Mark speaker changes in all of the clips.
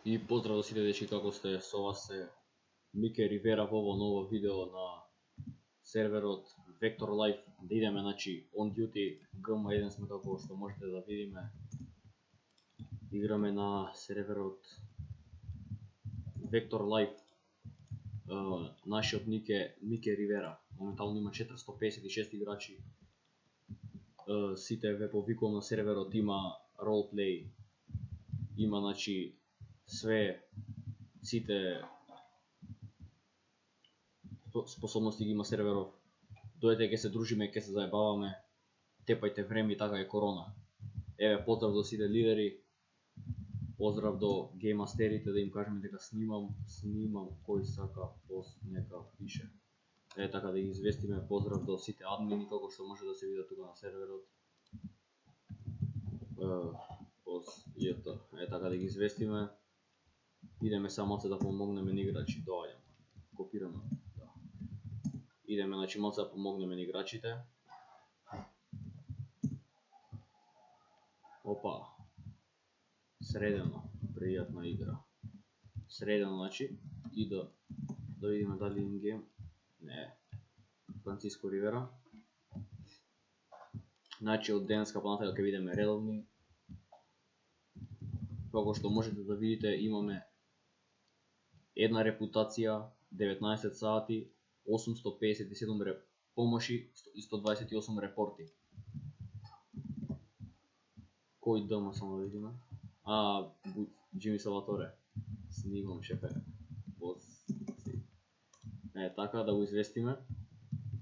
Speaker 1: И поздрав до сите дечки, како сте? Со вас е Мике Ривера во ово ново видео на серверот Vector Life. Да идеме, значи, on duty GM1 сме, како што можете да видиме. Играме на серверот Vector Life. Нашиот ник е Мике Ривера. Моментално има 456 играчи. Сите ве повикувам на серверот, има ролплей, има, значи, сите способности ги има серверов. Дојдете, ќе се дружиме, ќе се заебаваме, тепајте време, така е корона. Еве, поздрав до сите лидери, поздрав до геймастерите, да им кажеме дека снимам, кој сака пост нека пише. Така да ги известиме, поздрав до сите админи, како што може да се види тука на серверот. Така да ги известиме. Идеме само да помогнеме на играчи, доаѓам. Копираме. Да. Идеме, значи, малце да помогнеме на играчите. Опа. Средено, пријатна игра. Средено, значи, и да видиме дали ингейм. Не. Франциско Ривера. Значи, од денеска понатака ќе видиме редовни. Како што можете да видите, имаме една репутација, 19 сати, 857 помоши и 128 репорти. Кој дома само да видиме? Джими Салаторе. Снимам, шефе. Така да го известиме.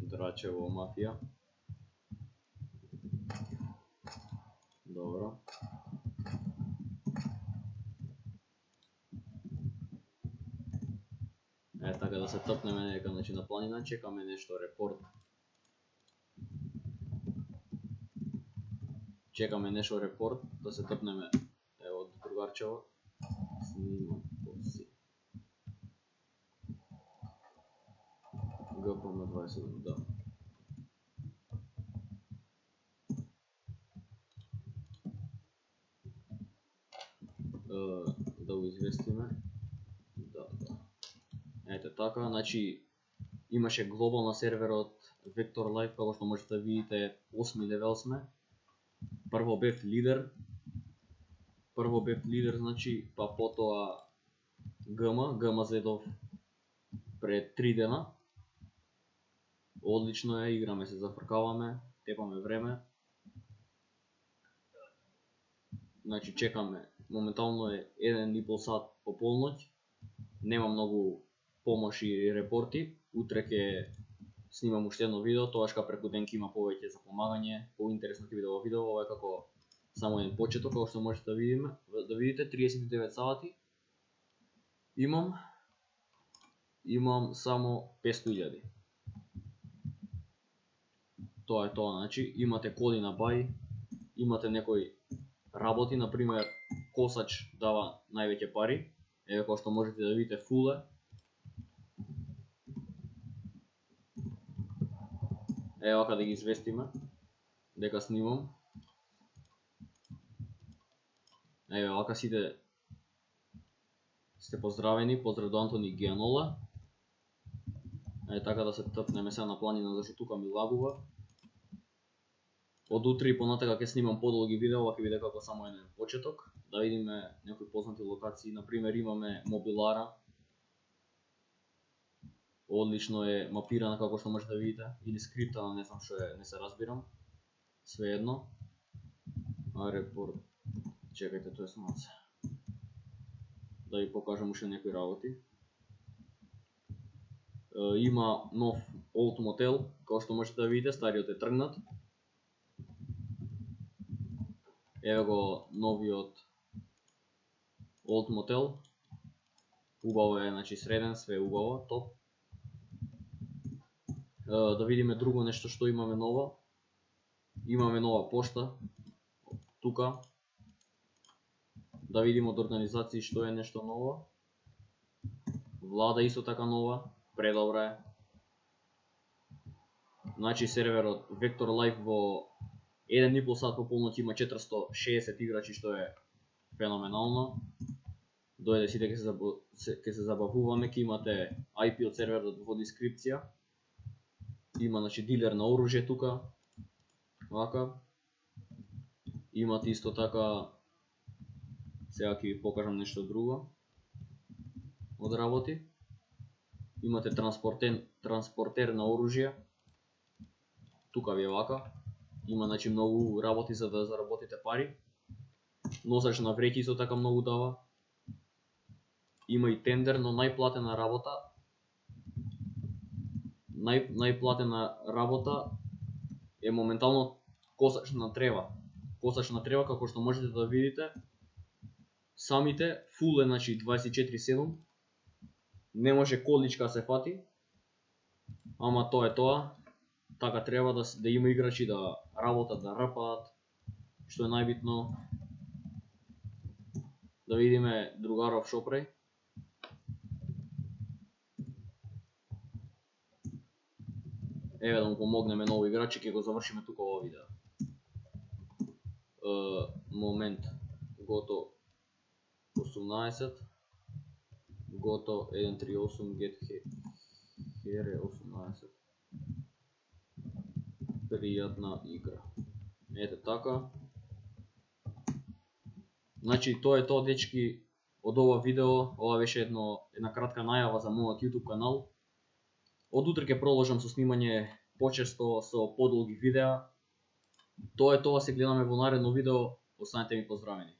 Speaker 1: Драчево мафија. Добро. Така да се топнеме нека, значи, на планина, чекаме нешто репорт. Чекаме нешто репорт, да се топнеме од другарчево. Снимам поси. ГПМ 27, да. Да го известиме. Да. Ете така, значи, имаше глобал на серверот Vector Life, како што можете да видите, 8 левел сме. Прво бев лидер, значи, па потоа ГМ зедов пред 3 дена. Одлично е, играме се, зафркаваме, тепаме време. Значи, чекаме, моментално е 1,5 сат по полноќ. Нема многу помоши и репорти. Утре ќе снимам уште едно видео, тоашка преку ден ќе има повеќе за помагање, поинтересно ќе биде ова видео, ова е како само еден почеток, како што можете да видите, 39 сати. Имам само 500.000. Тоа е тоа, значи, имате коди на бај, имате некои работи, например, косач дава највеќе пари, еве како што можете да видите, фуле. Еве вака да ги известиме дека снимам. Еве вака сите сте поздравени, поздрав до Антони Гианола. Така да се топнеме сега на планина, зашто тука ми лагува. Од утре и понатака ќе снимам подолги видео, ова ќе биде како само еден почеток. Да видиме некои познати локации, например имаме Мобилара. Одлично е мапирана, како што можете да видите, или скриптана, не знам што е, не се разбирам. Свеедно. Репорт. Чекајте, тоа е самаце. Да ви покажам уште некои работи. Има нов Old Motel, како што можете да видите, стариот е тргнат. Еве го новиот Old Motel. Убаво е, значи, среден, све убаво, топ. Да видиме друго нешто што имаме ново. Имаме нова пошта тука. Да видиме од организации што е нешто ново. Влада исто така нова, предобра е. Значи, серверот Vector Life во 1,5 сат по полноќ има 460 играчи, што е феноменално. дојде сите ќе се забавуваме, ќе имате IP од серверот во дескрипција. Има значи дилер на оружје тука. Вака. Имате исто така, сега ќе ви покажам нешто друго од работи. Имате транспортер на оружје. Тука ви е вака. Има значи многу работи за да заработите пари. Носач на вреќи исто така многу дава. Има и тендер, но најплатена работа е моментално косач на трева. Косач на трева, како што можете да видите, самите фул е значи 24/7. Не може количка се фати. Ама тоа е тоа. Така треба да има играчи да работат, да рапаат, што е најбитно. Да видиме другаров шо прави. Еве да му помогнеме на овој играч и ќе го завршиме тука ова видео. Момент. Гото 18. Гото 138 get here 18. Пријатна игра. Ете така. Значи тоа е тоа, дечки, од ова видео. Ова беше една кратка најава за мојот YouTube канал. Од утре ќе продолжам со снимање почесто со подолги видеа. Тоа е тоа, се гледаме во наредно видео. Останете ми поздравени.